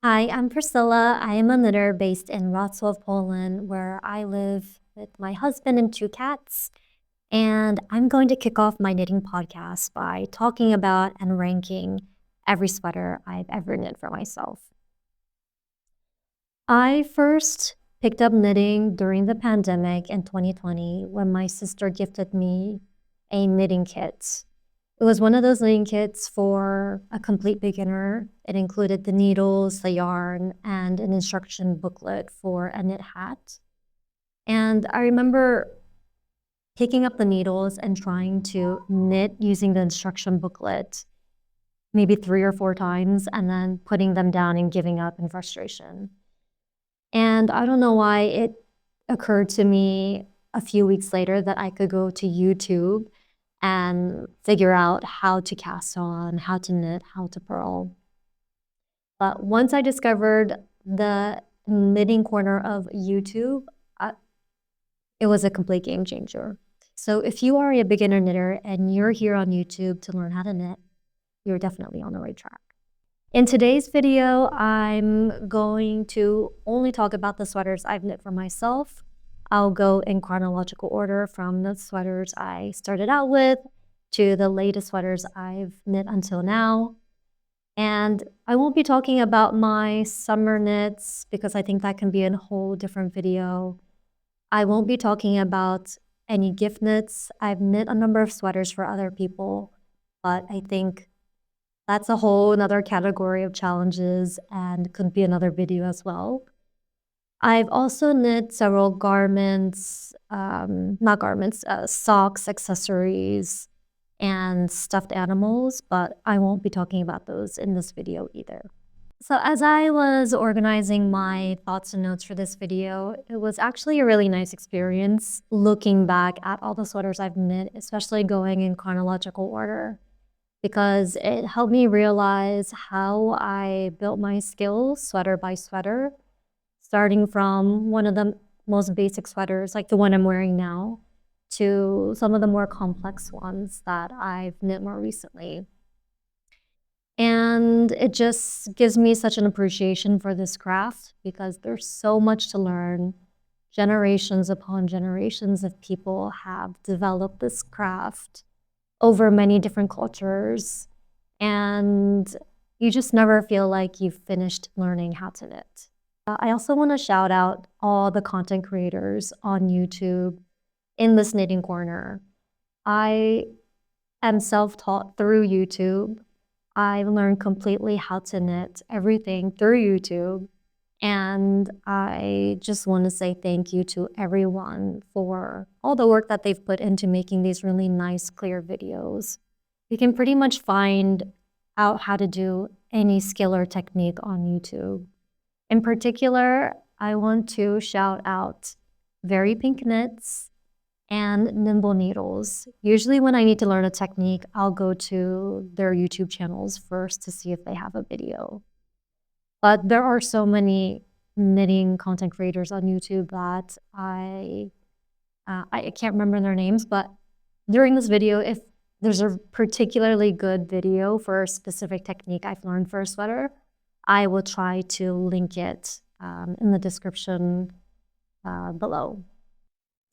Hi, I'm Priscilla. I am a knitter based in Wrocław, Poland, where I live with my husband and 2 cats. And I'm going to kick off my knitting podcast by talking about and ranking every sweater I've ever knit for myself. I first picked up knitting during the pandemic in 2020 when my sister gifted me a knitting kit. It was one of those knitting kits for a complete beginner. It included the needles, the yarn, and an instruction booklet for a knit hat. And I remember picking up the needles and trying to knit using the instruction booklet maybe 3 or 4 times and then putting them down and giving up in frustration. And I don't know why it occurred to me a few weeks later that I could go to YouTube and figure out how to cast on, how to knit, how to purl. But once I discovered the knitting corner of YouTube, it was a complete game changer. So if you are a beginner knitter and you're here on YouTube to learn how to knit, you're definitely on the right track. In today's video, I'm going to only talk about the sweaters I've knit for myself. I'll go in chronological order from the sweaters I started out with to the latest sweaters I've knit until now. And I won't be talking about my summer knits because I think that can be a whole different video. I won't be talking about any gift knits. I've knit a number of sweaters for other people, but I think that's a whole another category of challenges and could be another video as well. I've also knit several garments, socks, accessories, and stuffed animals, but I won't be talking about those in this video either. So as I was organizing my thoughts and notes for this video, it was actually a really nice experience looking back at all the sweaters I've knit, especially going in chronological order, because it helped me realize how I built my skills sweater by sweater, starting from one of the most basic sweaters, like the one I'm wearing now, to some of the more complex ones that I've knit more recently. And it just gives me such an appreciation for this craft because there's so much to learn. Generations upon generations of people have developed this craft over many different cultures, and you just never feel like you've finished learning how to knit. I also want to shout out all the content creators on YouTube in this knitting corner. I am self-taught through YouTube. I learned completely how to knit everything through YouTube. And I just want to say thank you to everyone for all the work that they've put into making these really nice, clear videos. You can pretty much find out how to do any skill or technique on YouTube. In particular, I want to shout out Very Pink Knits and Nimble Needles. Usually when I need to learn a technique, I'll go to their YouTube channels first to see if they have a video. But there are so many knitting content creators on YouTube that I can't remember their names, but during this video, if there's a particularly good video for a specific technique I've learned for a sweater, I will try to link it in the description below.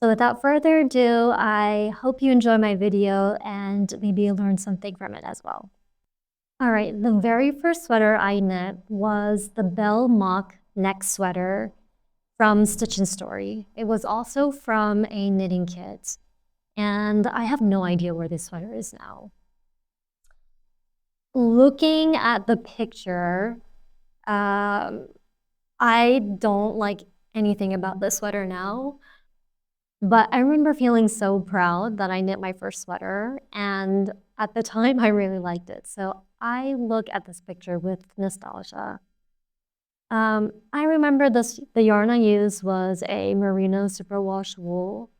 So without further ado, I hope you enjoy my video and maybe learn something from it as well. All right, the very first sweater I knit was the Belle mock neck sweater from Stitch and Story. It was also from a knitting kit, and I have no idea where this sweater is now. Looking at the picture, I don't like anything about this sweater now, but I remember feeling so proud that I knit my first sweater, and at the time I really liked it. So I look at this picture with nostalgia. I remember the yarn I used was a merino superwash wool.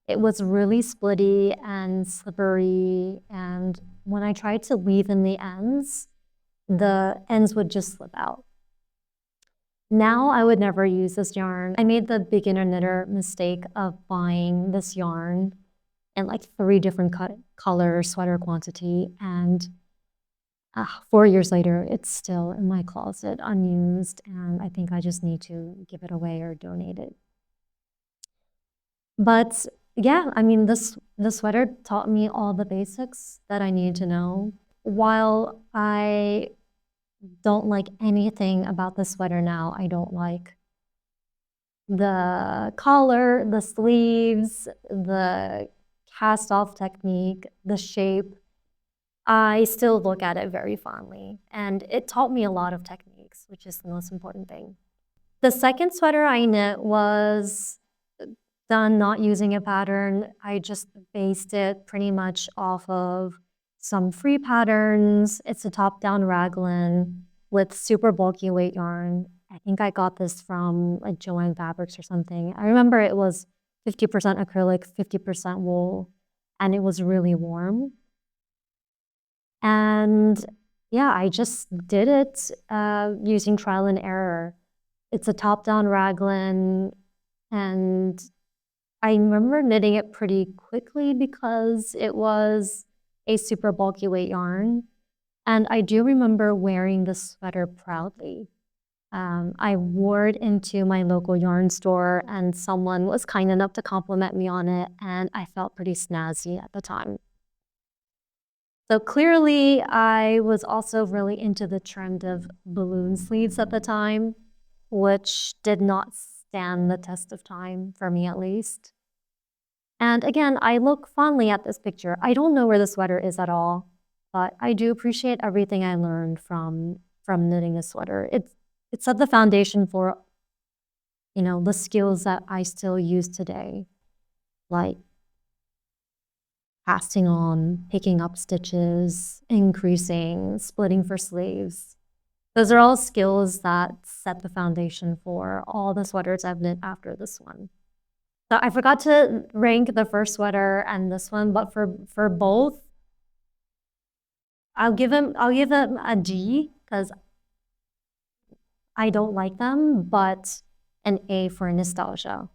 It was really splitty and slippery, and when I tried to weave in the ends would just slip out. Now I would never use this yarn. I made the beginner knitter mistake of buying this yarn in like 3 different color sweater quantity, and 4 years later, it's still in my closet, unused, and I think I just need to give it away or donate it. But yeah, I mean, this sweater taught me all the basics that I needed to know. While I don't like anything about the sweater now, I don't like the collar, the sleeves, the cast-off technique, the shape. I still look at it very fondly, and it taught me a lot of techniques, which is the most important thing. The second sweater I knit was done not using a pattern. I just based it pretty much off of some free patterns. It's a top-down raglan with super bulky weight yarn. I think I got this from like Joanne Fabrics or something. I remember it was 50% acrylic, 50% wool, and it was really warm. And yeah, I just did it using trial and error. It's a top-down raglan, and I remember knitting it pretty quickly because it was a super bulky weight yarn. And I do remember wearing the sweater proudly. I wore it into my local yarn store, and someone was kind enough to compliment me on it, and I felt pretty snazzy at the time. So clearly, I was also really into the trend of balloon sleeves at the time, which did not stand the test of time, for me at least. And again, I look fondly at this picture. I don't know where the sweater is at all, but I do appreciate everything I learned from knitting a sweater. It set the foundation for, you know, the skills that I still use today, like casting on, picking up stitches, increasing, splitting for sleeves. Those are all skills that set the foundation for all the sweaters I've knit after this one. So I forgot to rank the first sweater and this one, but for both, I'll give them a D because I don't like them, but an A for nostalgia.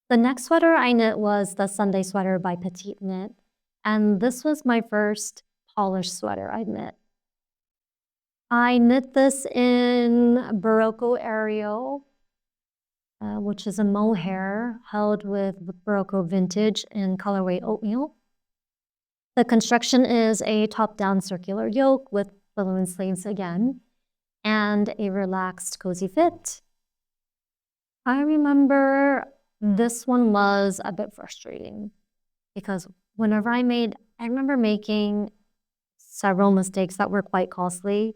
The next sweater I knit was the Sunday sweater by PetiteKnit, and this was my first polished sweater I knit. I knit this in Barocco Ariel, which is a mohair held with Barocco vintage in colorway oatmeal. The construction is a top-down circular yoke with balloon sleeves again, and a relaxed, cozy fit. I remember this one was a bit frustrating because whenever I remember making several mistakes that were quite costly.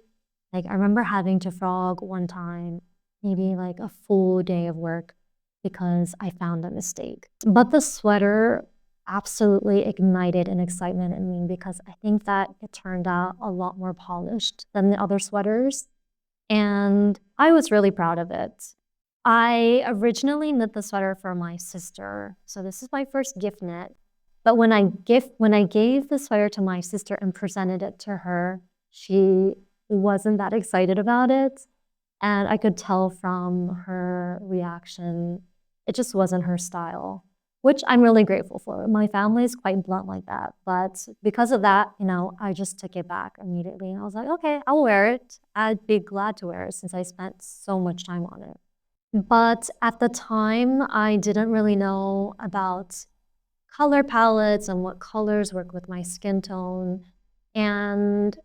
Like I remember having to frog one time, maybe like a full day of work because I found a mistake. But the sweater absolutely ignited an excitement in me because I think that it turned out a lot more polished than the other sweaters. And I was really proud of it. I originally knit the sweater for my sister. So this is my first gift knit. But when I gave the sweater to my sister and presented it to her, she wasn't that excited about it. And I could tell from her reaction, it just wasn't her style, which I'm really grateful for. My family is quite blunt like that. But because of that, you know, I just took it back immediately. And I was like, okay, I'll wear it. I'd be glad to wear it since I spent so much time on it. But at the time, I didn't really know about color palettes and what colors work with my skin tone. And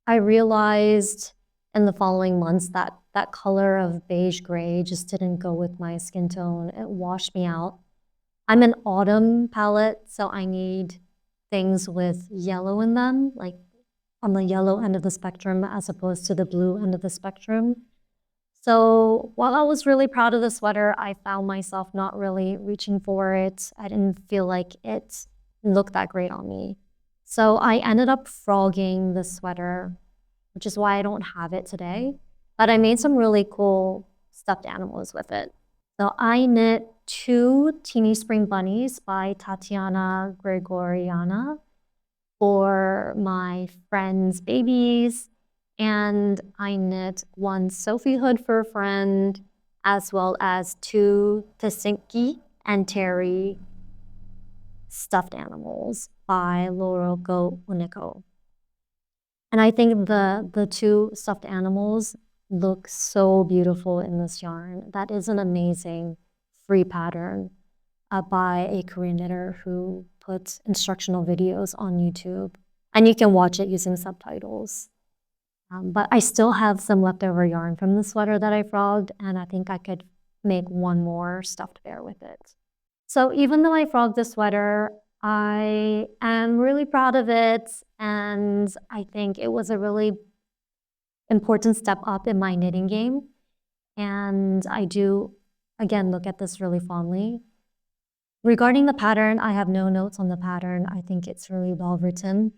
I realized in the following months that that color of beige gray just didn't go with my skin tone. It washed me out. I'm an autumn palette, so I need things with yellow in them, like on the yellow end of the spectrum as opposed to the blue end of the spectrum. So while I was really proud of the sweater, I found myself not really reaching for it. I didn't feel like it looked that great on me. So I ended up frogging the sweater, which is why I don't have it today. But I made some really cool stuffed animals with it. So I knit 2 Teeny Spring Bunnies by Tatiana Gregoriana for my friend's babies. And I knit 1 Sophie hood for a friend, as well as 2 Tasinki and Terry stuffed animals by Loroko Uniko. And I think the two stuffed animals look so beautiful in this yarn. That is an amazing free pattern by a Korean knitter who puts instructional videos on YouTube. And you can watch it using subtitles. But I still have some leftover yarn from the sweater that I frogged, and I think I could make one more stuffed bear with it. So even though I frogged the sweater, I am really proud of it, and I think it was a really important step up in my knitting game. And I do, again, look at this really fondly. Regarding the pattern, I have no notes on the pattern. I think it's really well written.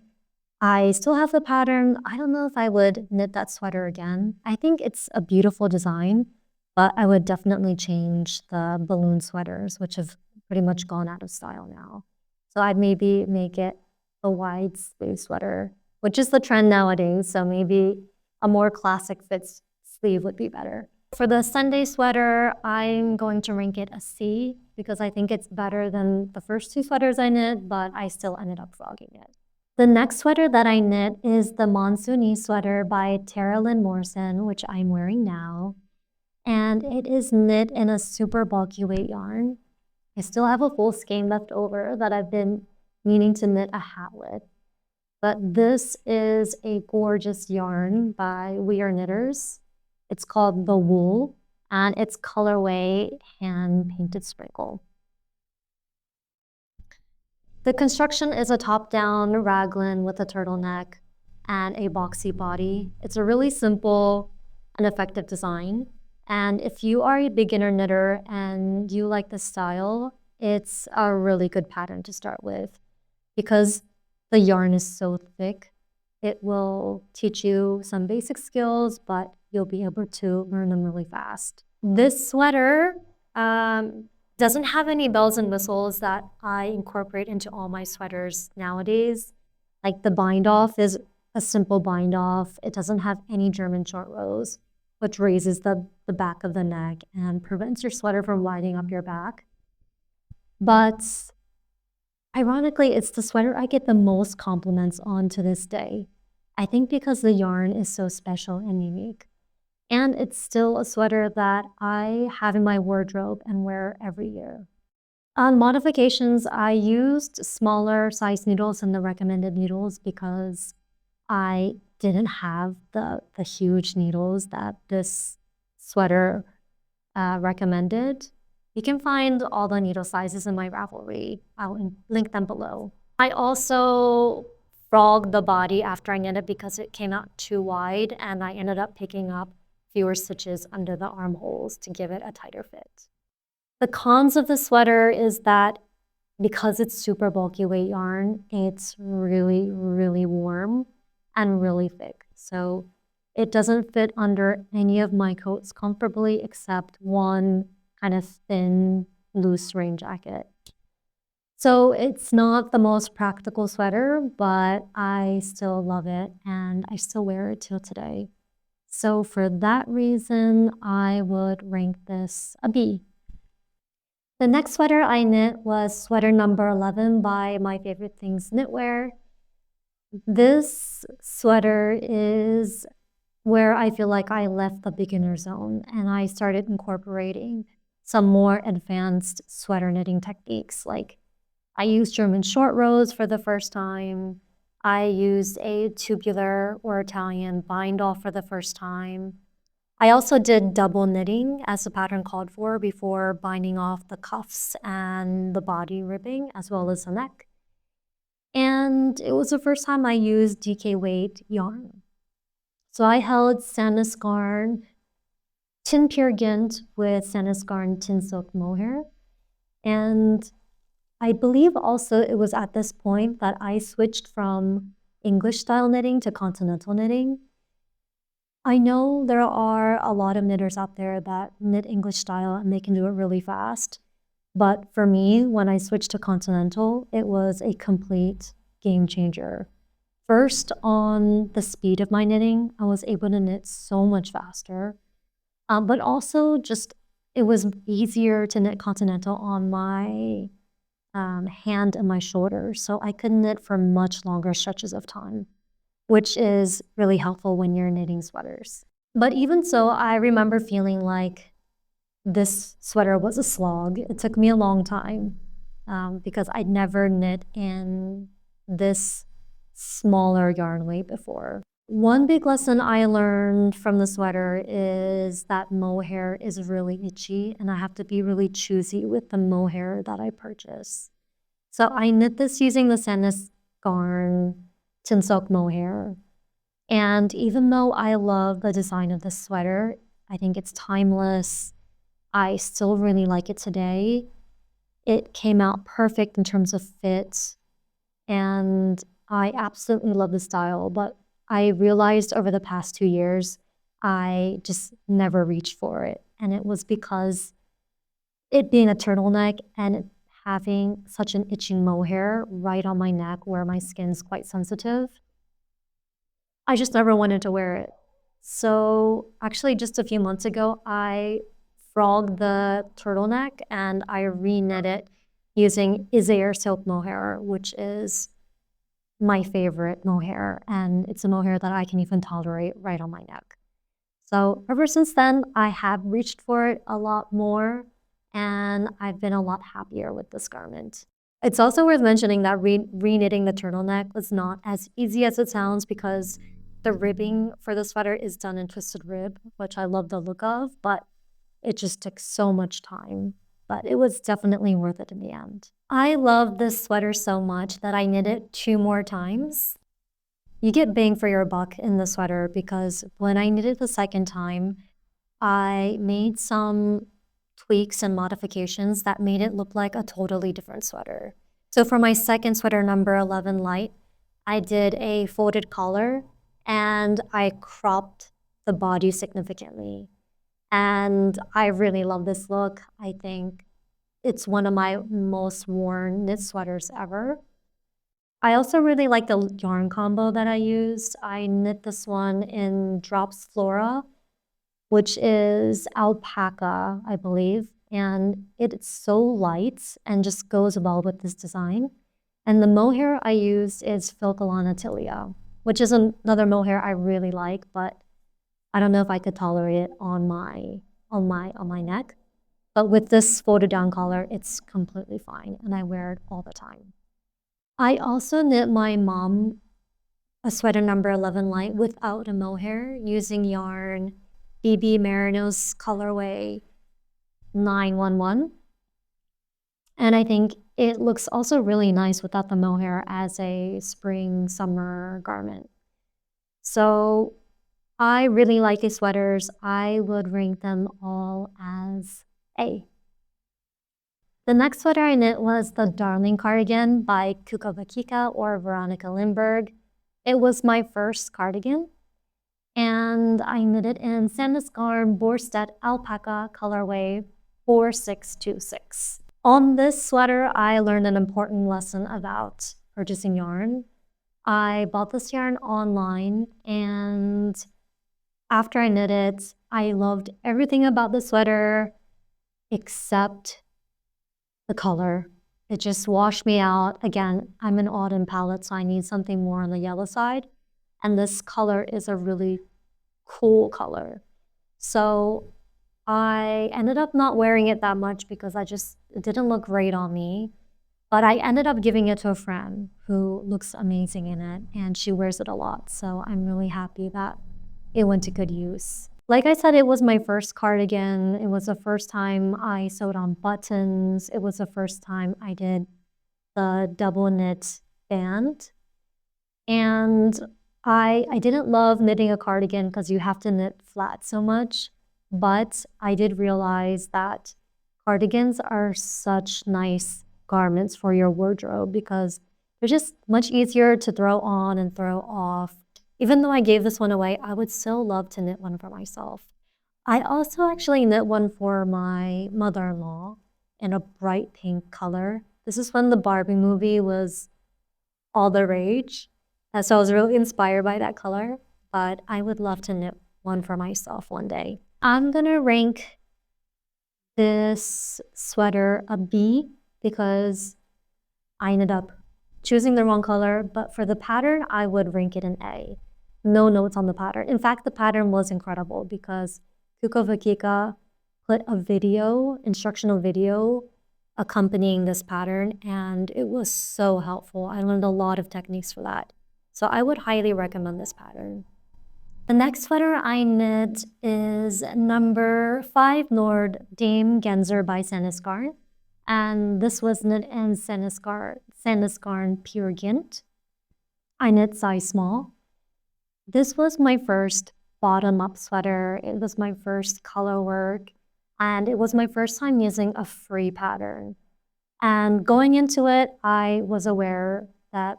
I still have the pattern. I don't know if I would knit that sweater again. I think it's a beautiful design, but I would definitely change the balloon sweaters, which have pretty much gone out of style now. So I'd maybe make it a wide sleeve sweater, which is the trend nowadays. So maybe a more classic fit sleeve would be better. For the Sunday sweater, I'm going to rank it a C because I think it's better than the first two sweaters I knit, but I still ended up frogging it. The next sweater that I knit is the Moosonee sweater by Tara-Lynn Morrison, which I'm wearing now. And it is knit in a super bulky weight yarn. I still have a full skein left over that I've been meaning to knit a hat with. But this is a gorgeous yarn by We Are Knitters. It's called The Wool, and it's colorway hand painted sprinkle. The construction is a top-down raglan with a turtleneck and a boxy body. It's a really simple and effective design. And if you are a beginner knitter and you like this style, it's a really good pattern to start with because the yarn is so thick. It will teach you some basic skills, but you'll be able to learn them really fast. This sweater doesn't have any bells and whistles that I incorporate into all my sweaters nowadays. Like the bind off is a simple bind off. It doesn't have any German short rows, which raises the back of the neck and prevents your sweater from lighting up your back. But ironically, it's the sweater I get the most compliments on to this day. I think because the yarn is so special and unique. And it's still a sweater that I have in my wardrobe and wear every year. On modifications, I used smaller size needles than the recommended needles because I didn't have the huge needles that this sweater recommended. You can find all the needle sizes in my Ravelry. I'll link them below. I also frogged the body after I knit it because it came out too wide, and I ended up picking up fewer stitches under the armholes to give it a tighter fit. The cons of the sweater is that because it's super bulky weight yarn, it's really, really warm and really thick. So it doesn't fit under any of my coats comfortably except one kind of thin, loose rain jacket. So it's not the most practical sweater, but I still love it and I still wear it till today. So for that reason, I would rank this a B. The next sweater I knit was sweater number 11 by My Favorite Things Knitwear. This sweater is where I feel like I left the beginner zone and I started incorporating some more advanced sweater knitting techniques. Like I used German short rows for the first time. I used a tubular or Italian bind off for the first time. I also did double knitting as the pattern called for before binding off the cuffs and the body ribbing as well as the neck. And it was the first time I used DK weight yarn. So I held Sandnes Garn Tin Pure Gint with Sandnes Garn Tin Silk Mohair. And I believe also it was at this point that I switched from English style knitting to continental knitting. I know there are a lot of knitters out there that knit English style and they can do it really fast. But for me, when I switched to continental, it was a complete game changer. First, on the speed of my knitting, I was able to knit so much faster. But also just, it was easier to knit continental on my hand and my shoulders, so I could knit for much longer stretches of time. which is really helpful when you're knitting sweaters. But even so, I remember feeling like this sweater was a slog. It took me a long time because I'd never knit in this smaller yarn weight before. One big lesson I learned from the sweater is that mohair is really itchy and I have to be really choosy with the mohair that I purchase. So I knit this using the Sandnes Garn tin silk mohair. And even though I love the design of this sweater, I think it's timeless, I still really like it today. It came out perfect in terms of fit, and I absolutely love the style, but I realized over the past 2 years, I just never reached for it. And it was because it being a turtleneck and having such an itching mohair right on my neck where my skin's quite sensitive, I just never wanted to wear it. So actually just a few months ago, I frogged the turtleneck and I re-knit it using Isair silk mohair, which is my favorite mohair, and it's a mohair that I can even tolerate right on my neck. So ever since then, I have reached for it a lot more, and I've been a lot happier with this garment. It's also worth mentioning that re-knitting the turtleneck was not as easy as it sounds because the ribbing for the sweater is done in twisted rib, which I love the look of, but it just took so much time. But it was definitely worth it in the end. I love this sweater so much that I knit it 2 more times. You get bang for your buck in the sweater because when I knit it the second time, I made some tweaks and modifications that made it look like a totally different sweater. So for my second sweater, number 11 light, I did a folded collar and I cropped the body significantly. And I really love this look. I think it's one of my most worn knit sweaters ever. I also really like the yarn combo that I used. I knit this one in Drops Flora, which is alpaca, I believe. And it's so light and just goes well with this design. And the mohair I used is Filcolana tilia, which is another mohair I really like, but I don't know if I could tolerate it on my neck. But with this folded down collar, it's completely fine, and I wear it all the time. I also knit my mom a sweater number 11 light without a mohair using yarn BB Merino's colorway 911. And I think it looks also really nice without the mohair as a spring summer garment. So I really like these sweaters. I would rank them all as A. The next sweater I knit was the Darling Cardigan by Kukovakika or Veronica Lindberg. It was my first cardigan, and I knit it in Sandnes Garn Borstedt Alpaca colorway 4626. On this sweater, I learned an important lesson about purchasing yarn. I bought this yarn online, and after I knit it, I loved everything about the sweater except the color. It just washed me out. Again, I'm an autumn palette, so I need something more on the yellow side. And this color is a really cool color. So I ended up not wearing it that much because it didn't look great on me. But I ended up giving it to a friend who looks amazing in it, and she wears it a lot. So I'm really happy that it went to good use. Like I said, it was my first cardigan. It was the first time I sewed on buttons. It was the first time I did the double knit band. And I didn't love knitting a cardigan because you have to knit flat so much, but I did realize that cardigans are such nice garments for your wardrobe because they're just much easier to throw on and throw off. Even though I gave this one away, I would still love to knit one for myself. I also actually knit one for my mother-in-law in a bright pink color. This is when the Barbie movie was all the rage. So I was really inspired by that color, but I would love to knit one for myself one day. I'm gonna rank this sweater a B because I ended up choosing the wrong color, but for the pattern, I would rank it an A. No notes on the pattern. In fact, the pattern was incredible because Kukovakika put a video, instructional video, accompanying this pattern, and it was so helpful. I learned a lot of techniques for that. So I would highly recommend this pattern. The next sweater I knit is number 5 Nord Damegenser by Sandnes Garn. And this was knit in Sandnes Garn Pure Gint. I knit size small. This was my first bottom-up sweater. It was my first color work, and it was my first time using a free pattern. And going into it, I was aware that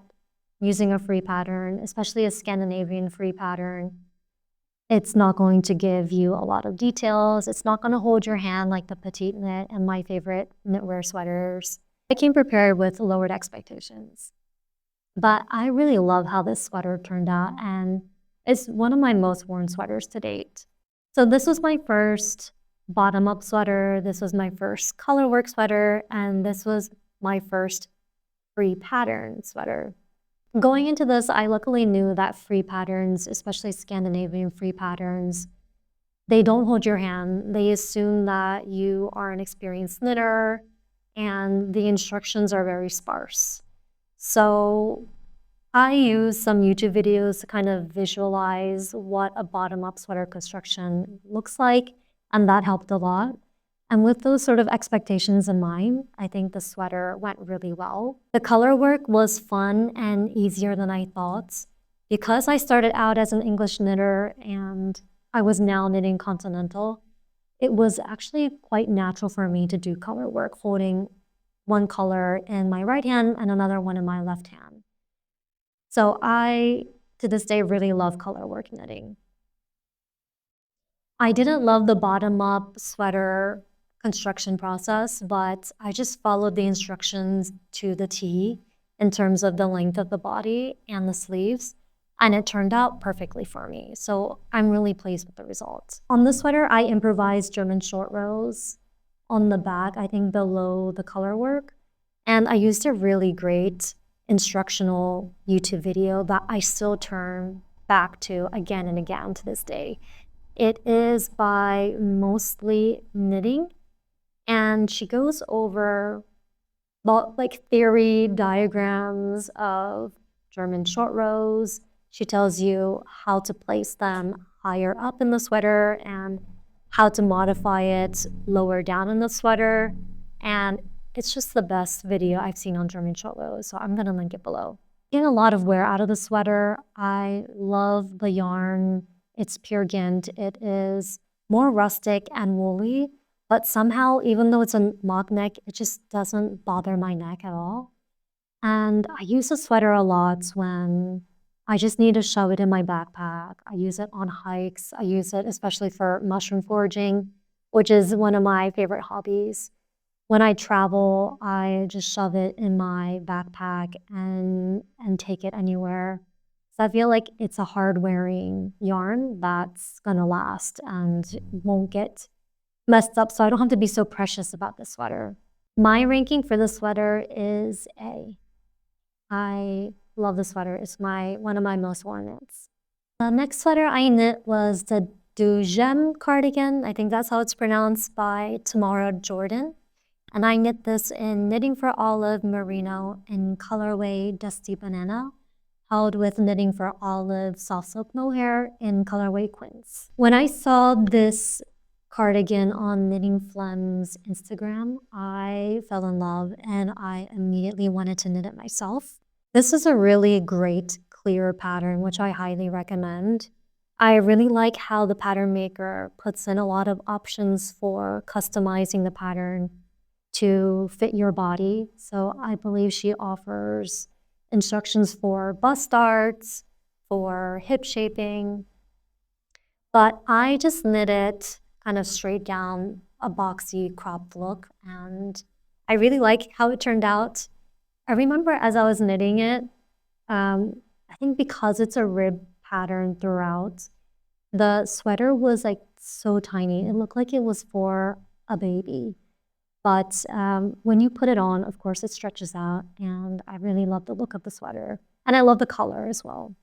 using a free pattern, especially a Scandinavian free pattern, it's not going to give you a lot of details. It's not going to hold your hand like the PetiteKnit and my favorite knitwear sweaters. I came prepared with lowered expectations. But I really love how this sweater turned out, and it's one of my most worn sweaters to date. So this was my first bottom-up sweater, this was my first colorwork sweater, and this was my first free pattern sweater. Going into this, I luckily knew that free patterns, especially Scandinavian free patterns, they don't hold your hand. They assume that you are an experienced knitter, and the instructions are very sparse. So I used some YouTube videos to kind of visualize what a bottom-up sweater construction looks like, and that helped a lot. And with those sort of expectations in mind, I think the sweater went really well. The color work was fun and easier than I thought. Because I started out as an English knitter and I was now knitting continental, it was actually quite natural for me to do color work, holding one color in my right hand and another one in my left hand. So I, to this day, really love color work knitting. I didn't love the bottom-up sweater construction process, but I just followed the instructions to the T in terms of the length of the body and the sleeves, and it turned out perfectly for me. So I'm really pleased with the results. On the sweater, I improvised German short rows on the back, I think below the color work, and I used a really great instructional YouTube video that I still turn back to again and again to this day. It is by Mostly Knitting, and she goes over like theory diagrams of German short rows. She tells you how to place them higher up in the sweater and how to modify it lower down in the sweater. And it's just the best video I've seen on German short rows, so I'm gonna link it below. Getting a lot of wear out of the sweater. I love the yarn. It's pure Gint. It is more rustic and woolly, but somehow, even though it's a mock neck, it just doesn't bother my neck at all. And I use the sweater a lot when I just need to shove it in my backpack. I use it on hikes. I use it especially for mushroom foraging, which is one of my favorite hobbies. When I travel, I just shove it in my backpack and take it anywhere. So I feel like it's a hard-wearing yarn that's gonna last and won't get messed up, so I don't have to be so precious about this sweater. My ranking for the sweater is A. I love the sweater. It's one of my most worn knits. The next sweater I knit was the Deuxième cardigan. I think that's how it's pronounced, by Tamara Jordan. And I knit this in Knitting for Olive Merino in colorway Dusty Banana, held with Knitting for Olive Soft Silk Mohair in colorway Quince. When I saw this cardigan on Knitting Phlegm's Instagram, I fell in love and I immediately wanted to knit it myself. This is a really great clear pattern, which I highly recommend. I really like how the pattern maker puts in a lot of options for customizing the pattern to fit your body. So I believe she offers instructions for bust darts, for hip shaping, but I just knit it kind of straight down a boxy cropped look, and I really like how it turned out. I remember as I was knitting it, I think because it's a rib pattern throughout, the sweater was like so tiny. It looked like it was for a baby. But when you put it on, of course, it stretches out, and I really love the look of the sweater. And I love the color as well.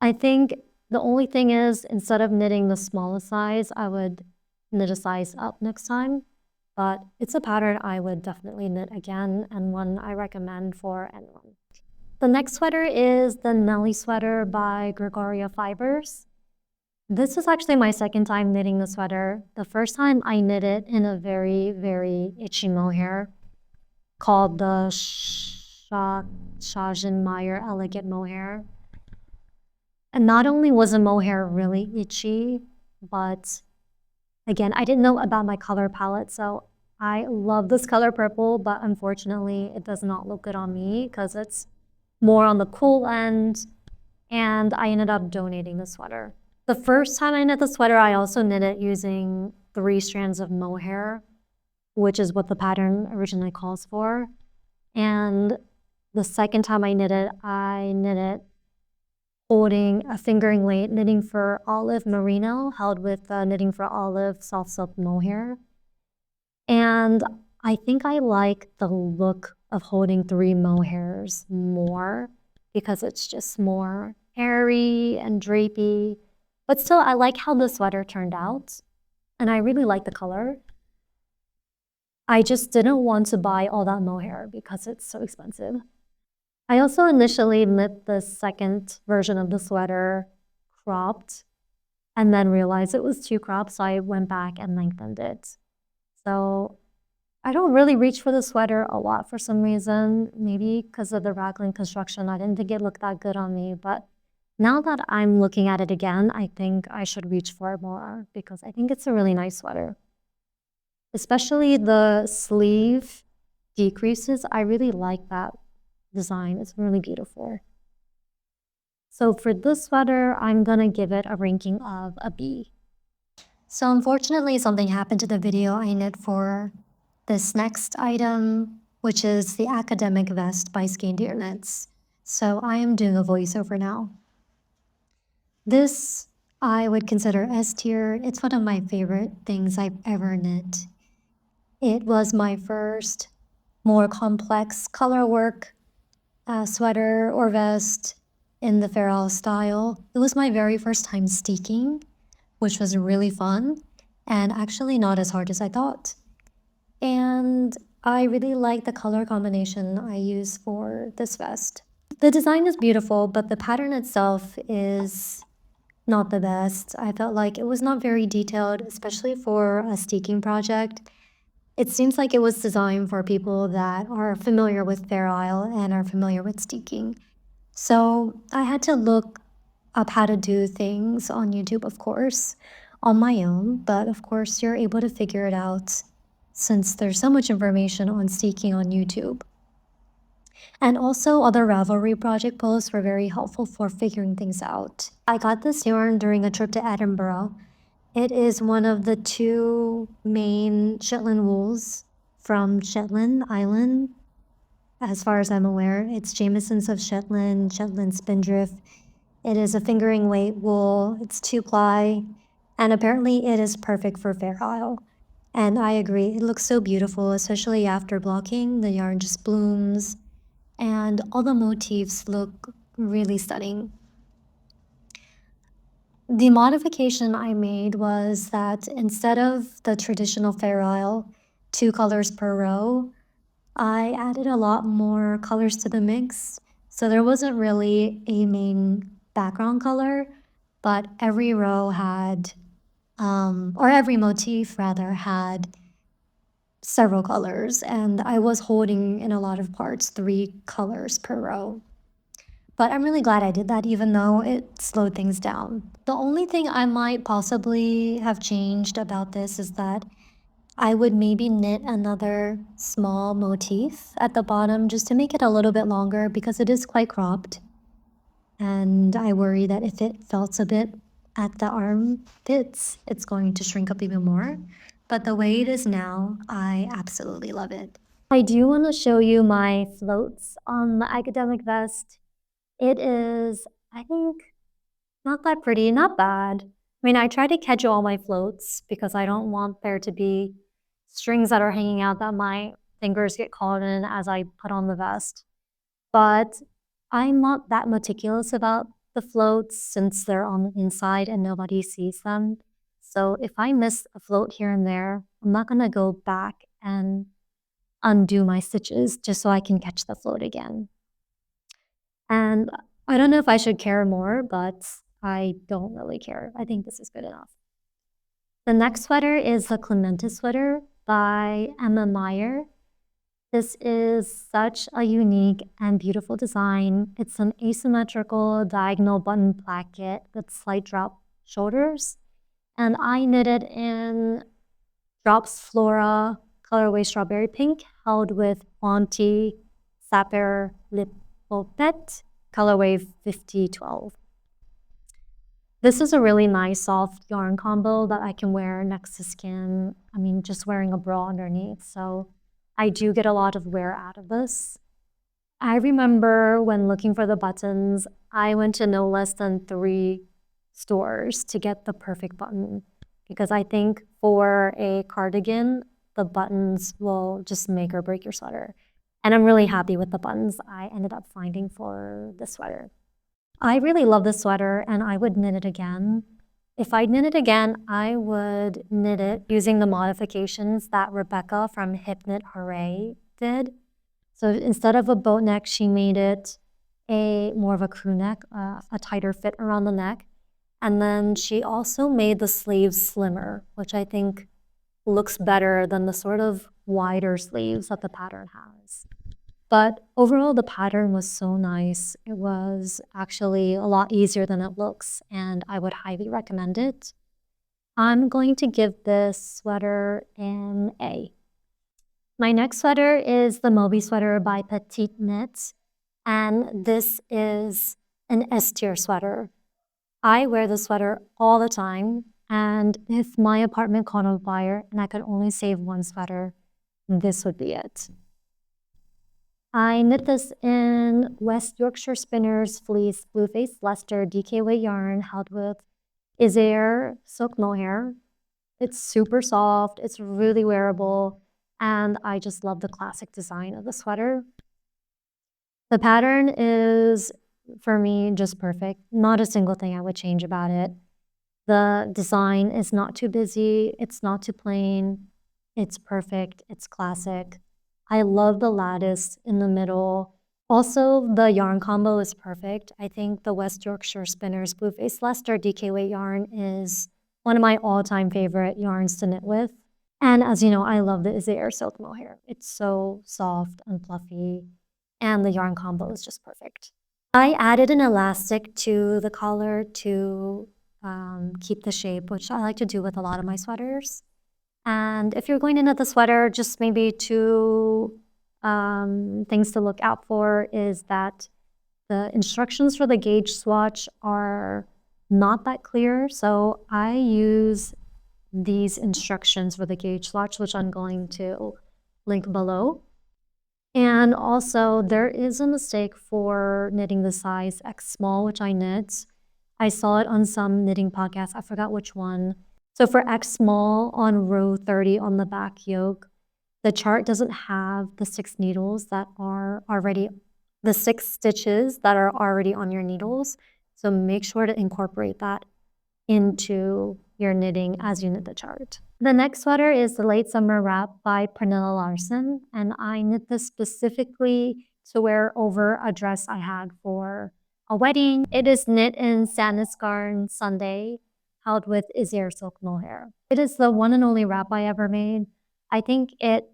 I think the only thing is, instead of knitting the smallest size, I would knit a size up next time. But it's a pattern I would definitely knit again, and one I recommend for anyone. The next sweater is the Nele sweater by Gregoria Fibers. This is actually my second time knitting the sweater. The first time I knit it in a very, very itchy mohair called the Maier Elegant Mohair. And not only was the mohair really itchy, but again, I didn't know about my color palette, so I love this color purple, but unfortunately it does not look good on me because it's more on the cool end, and I ended up donating the sweater. The first time I knit the sweater, I also knit it using 3 strands of mohair, which is what the pattern originally calls for. And the second time I knit it holding a fingering weight, knitting for olive merino, held with knitting for olive soft silk mohair. And I think I like the look of holding 3 mohairs more because it's just more airy and drapey. But still, I like how the sweater turned out, and I really like the color. I just didn't want to buy all that mohair because it's so expensive. I also initially knit the second version of the sweater cropped and then realized it was too cropped, so I went back and lengthened it. So I don't really reach for the sweater a lot for some reason, maybe because of the Raglan construction. I didn't think it looked that good on me, but now that I'm looking at it again, I think I should reach for it more because I think it's a really nice sweater. Especially the sleeve decreases, I really like that design. It's really beautiful. So for this sweater, I'm gonna give it a ranking of a B. So unfortunately, something happened to the video I knit for this next item, which is the academic vest by Skeindeer knits. So I am doing a voiceover now. This I would consider S tier. It's one of my favorite things I've ever knit. It was my first more complex colorwork sweater or vest in the Fair Isle style. It was my very first time steeking, which was really fun and actually not as hard as I thought. And I really like the color combination I use for this vest. The design is beautiful, but the pattern itself is not the best. I felt like it was not very detailed, especially for a steeking project. It seems like it was designed for people that are familiar with Fair Isle and are familiar with steeking. So I had to look up how to do things on YouTube, of course, on my own, but of course you're able to figure it out since there's so much information on steeking on YouTube. And also other Ravelry project posts were very helpful for figuring things out. I got this yarn during a trip to Edinburgh. It is one of the 2 main Shetland wools from Shetland Island. As far as I'm aware, it's Jamieson's of Shetland, Shetland Spindrift. It is a fingering weight wool, it's 2-ply, and apparently it is perfect for Fair Isle. And I agree, it looks so beautiful, especially after blocking. The yarn just blooms, and all the motifs look really stunning. The modification I made was that instead of the traditional Fair Isle, 2 colors per row, I added a lot more colors to the mix. So there wasn't really a main background color, but every row had, or every motif rather, had several colors, and I was holding in a lot of parts 3 colors per row. But I'm really glad I did that, even though it slowed things down. The only thing I might possibly have changed about this is that I would maybe knit another small motif at the bottom just to make it a little bit longer because it is quite cropped. And I worry that if it felts a bit at the armpits, it's going to shrink up even more. But the way it is now, I absolutely love it. I do want to show you my floats on the academic vest. It is, I think, not that pretty, not bad. I mean, I try to catch all my floats because I don't want there to be strings that are hanging out that my fingers get caught in as I put on the vest. But I'm not that meticulous about the floats since they're on the inside and nobody sees them. So if I miss a float here and there, I'm not gonna go back and undo my stitches just so I can catch the float again. And I don't know if I should care more, but I don't really care. I think this is good enough. The next sweater is the Clematis sweater by Maier. This is such a unique and beautiful design. It's an asymmetrical diagonal button placket with slight drop shoulders. And I knitted in Drops Flora colorway strawberry pink held with Auntie Sapphire Lipopet colorway 5012. This is a really nice soft yarn combo that I can wear next to skin. I mean, just wearing a bra underneath. So I do get a lot of wear out of this. I remember when looking for the buttons, I went to no less than 3 stores to get the perfect button because I think for a cardigan, the buttons will just make or break your sweater. And I'm really happy with the buttons I ended up finding for this sweater. I really love this sweater and I would knit it again. If I knit it again, I would knit it using the modifications that Rebecca from Hip Knit Hooray did. So instead of a boat neck, she made it more of a crew neck, a tighter fit around the neck. And then she also made the sleeves slimmer, which I think looks better than the sort of wider sleeves that the pattern has. But overall, the pattern was so nice. It was actually a lot easier than it looks, and I would highly recommend it. I'm going to give this sweater an A. My next sweater is the Moby sweater by PetiteKnit, and this is an S-tier sweater. I wear this sweater all the time, and if my apartment caught on fire and I could only save one sweater, this would be it. I knit this in West Yorkshire Spinners Fleece Blueface Leicester DK weight yarn held with Isair silk mohair. It's super soft, it's really wearable, and I just love the classic design of the sweater. The pattern is, for me, just perfect. Not a single thing I would change about it. The design is not too busy, it's not too plain, it's perfect, it's classic. I love the lattice in the middle. Also, the yarn combo is perfect. I think the West Yorkshire Spinners Blueface Leicester DK weight yarn is one of my all-time favorite yarns to knit with. And as you know, I love the Isair silk mohair. It's so soft and fluffy, and the yarn combo is just perfect. I added an elastic to the collar to keep the shape, which I like to do with a lot of my sweaters. And if you're going to knit the sweater, just maybe 2 things to look out for is that the instructions for the gauge swatch are not that clear. So I use these instructions for the gauge swatch, which I'm going to link below. And also there is a mistake for knitting the size X small, which I knit. I saw it on some knitting podcasts, I forgot which one. So for X small on row 30 on the back yoke, the chart doesn't have the 6 needles that are already, the 6 stitches that are already on your needles. So make sure to incorporate that into your knitting as you knit the chart. The next sweater is the Late Summer Wrap by Pernille Larsen, and I knit this specifically to wear over a dress I had for a wedding. It is knit in Sandnes Garn Sunday, held with Isair silk mohair. It is the one and only wrap I ever made. I think it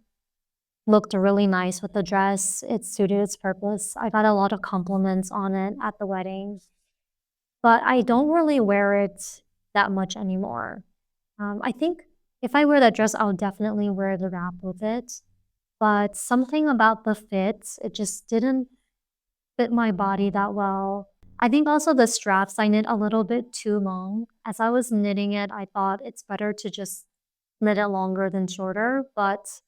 looked really nice with the dress. It suited its purpose. I got a lot of compliments on it at the wedding, but I don't really wear it that much anymore. I think if I wear that dress, I'll definitely wear the wrap with it, but something about the fit, it just didn't fit my body that well. I think also the straps I knit a little bit too long. As I was knitting it, I thought it's better to just knit it longer than shorter, but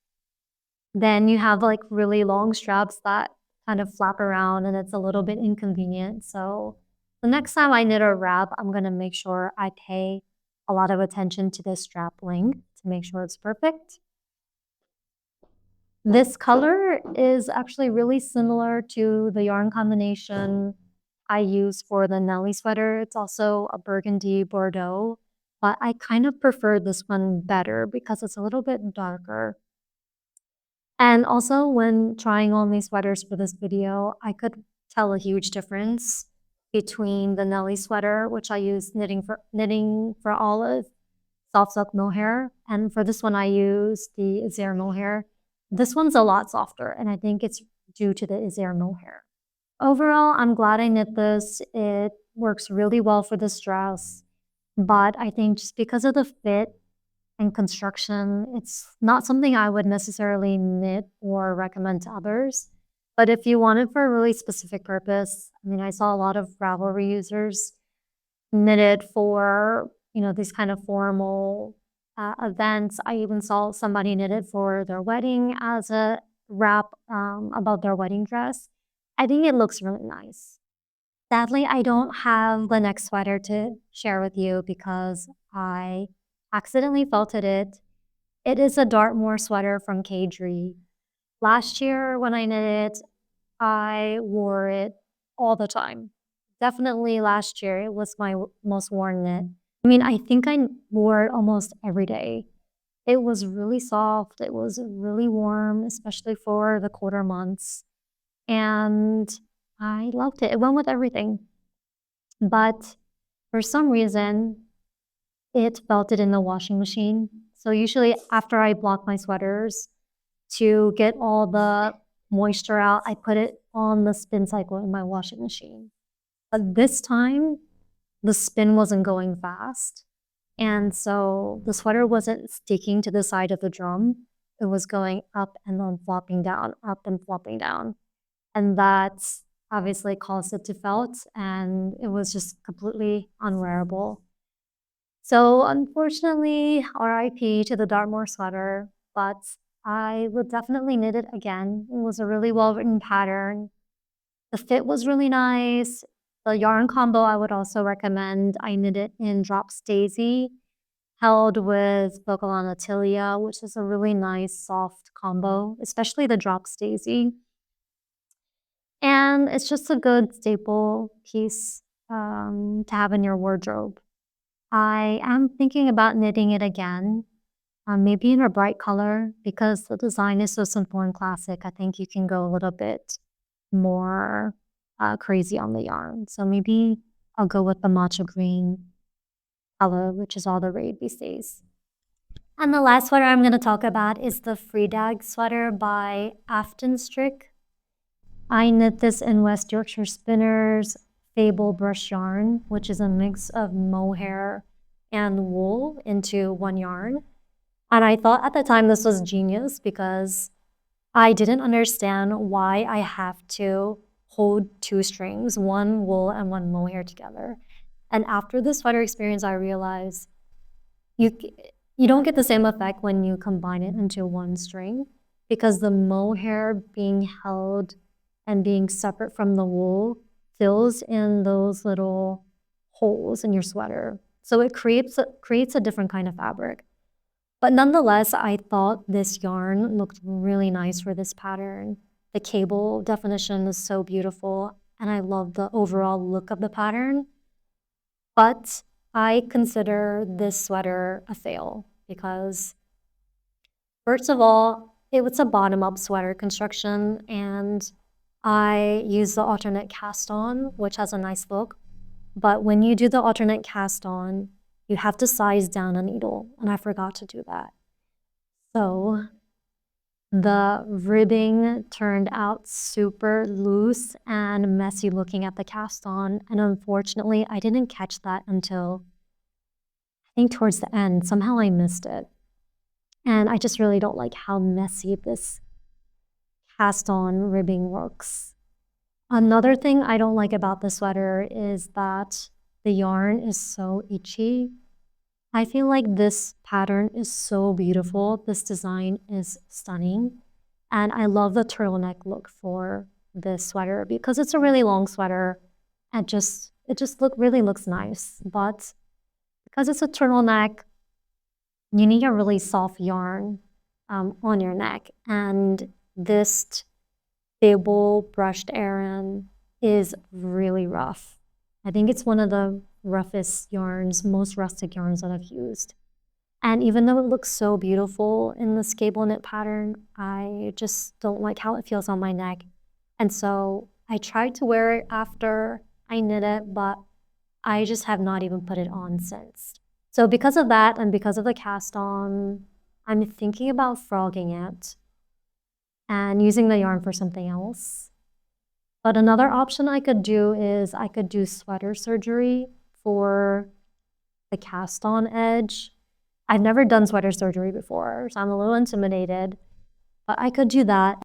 then you have like really long straps that kind of flap around and it's a little bit inconvenient. So the next time I knit a wrap, I'm gonna make sure I pay a lot of attention to the strap length to make sure it's perfect. This color is actually really similar to the yarn combination I use for the Nele sweater. It's also a burgundy Bordeaux, but I kind of prefer this one better because it's a little bit darker. And also when trying on these sweaters for this video, I could tell a huge difference between the Nele sweater, which I use knitting for olive, soft silk mohair, and for this one I use the Isère mohair. This one's a lot softer, and I think it's due to the Isère mohair. Overall, I'm glad I knit this. It works really well for this dress, but I think just because of the fit and construction, it's not something I would necessarily knit or recommend to others. But if you want it for a really specific purpose, I mean, I saw a lot of Ravelry users knit it for, these kind of formal events. I even saw somebody knit it for their wedding as a wrap about their wedding dress. I think it looks really nice. Sadly, I don't have the next sweater to share with you because I accidentally felted it. It is a Dartmoor sweater from Caidree. Last year when I knit it, I wore it all the time. Definitely last year, it was my most worn knit. I mean, I think I wore it almost every day. It was really soft. It was really warm, especially for the colder months. And I loved it. It went with everything. But for some reason, it felted in the washing machine. So usually after I block my sweaters, to get all the moisture out, I put it on the spin cycle in my washing machine. But this time, the spin wasn't going fast. And so the sweater wasn't sticking to the side of the drum. It was going up and then flopping down, up and flopping down. And that obviously caused it to felt, and it was just completely unwearable. So unfortunately, RIP to the Dartmoor sweater, but I would definitely knit it again. It was a really well-written pattern. The fit was really nice. The yarn combo I would also recommend. I knit it in Drops Daisy, held with Bocalana Tilia, which is a really nice soft combo, especially the Drops Daisy. And it's just a good staple piece to have in your wardrobe. I am thinking about knitting it again, maybe in a bright color, because the design is so simple and classic. I think you can go a little bit more crazy on the yarn. So maybe I'll go with the matcha green color, which is all the rage these days. And the last sweater I'm going to talk about is the Fridagsgenser sweater by Aftenstrikk. I knit this in West Yorkshire Spinners Fable brush yarn, which is a mix of mohair and wool into one yarn. And I thought at the time this was genius because I didn't understand why I have to hold two strings, one wool and one mohair together. And after the sweater experience, I realized you don't get the same effect when you combine it into one string, because the mohair being held and being separate from the wool fills in those little holes in your sweater. So it creates a different kind of fabric. But nonetheless, I thought this yarn looked really nice for this pattern. The cable definition is so beautiful, and I love the overall look of the pattern. But I consider this sweater a fail because, first of all, it was a bottom-up sweater construction, and I used the alternate cast on, which has a nice look. But when you do the alternate cast on, you have to size down a needle, and I forgot to do that. So the ribbing turned out super loose and messy looking at the cast on, and unfortunately, I didn't catch that until I think towards the end. Somehow I missed it. And I just really don't like how messy this cast on ribbing looks. Another thing I don't like about the sweater is that the yarn is so itchy. I feel like this pattern is so beautiful. This design is stunning. And I love the turtleneck look for this sweater because it's a really long sweater and it just really looks nice. But because it's a turtleneck, you need a really soft yarn on your neck. And this stable brushed Aran is really rough. I think it's one of the roughest yarns, most rustic yarns that I've used. And even though it looks so beautiful in this cable knit pattern, I just don't like how it feels on my neck. And so I tried to wear it after I knit it, but I just have not even put it on since. So because of that and because of the cast on, I'm thinking about frogging it and using the yarn for something else. But another option I could do is I could do sweater surgery for the cast on edge. I've never done sweater surgery before, so I'm a little intimidated, but I could do that.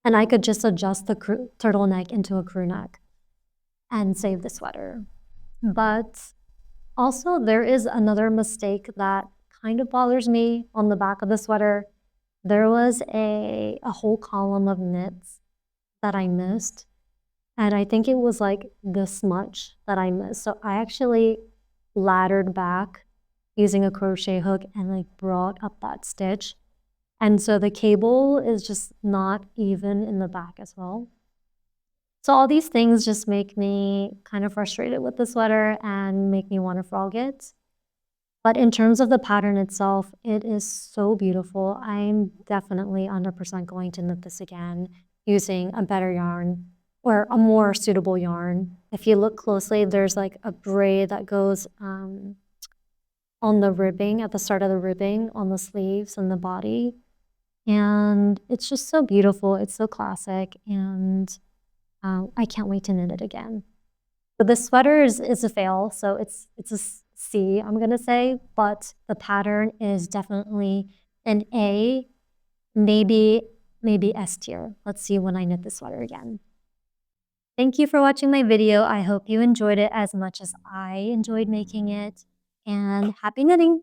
And I could just adjust the turtleneck into a crew neck and save the sweater. But also there is another mistake that kind of bothers me on the back of the sweater. There was a whole column of knits that I missed. And I think it was like this much that I missed. So I actually laddered back using a crochet hook and like brought up that stitch. And so the cable is just not even in the back as well. So all these things just make me kind of frustrated with the sweater and make me want to frog it. But in terms of the pattern itself, it is so beautiful. I'm definitely 100% going to knit this again using a better yarn or a more suitable yarn. If you look closely, there's like a braid that goes on the ribbing, at the start of the ribbing, on the sleeves and the body. And it's just so beautiful. It's so classic. And I can't wait to knit it again. So this sweater is a fail. So it's a C, I'm going to say. But the pattern is definitely an A, maybe S tier. Let's see when I knit the sweater again. Thank you for watching my video. I hope you enjoyed it as much as I enjoyed making it. And happy knitting!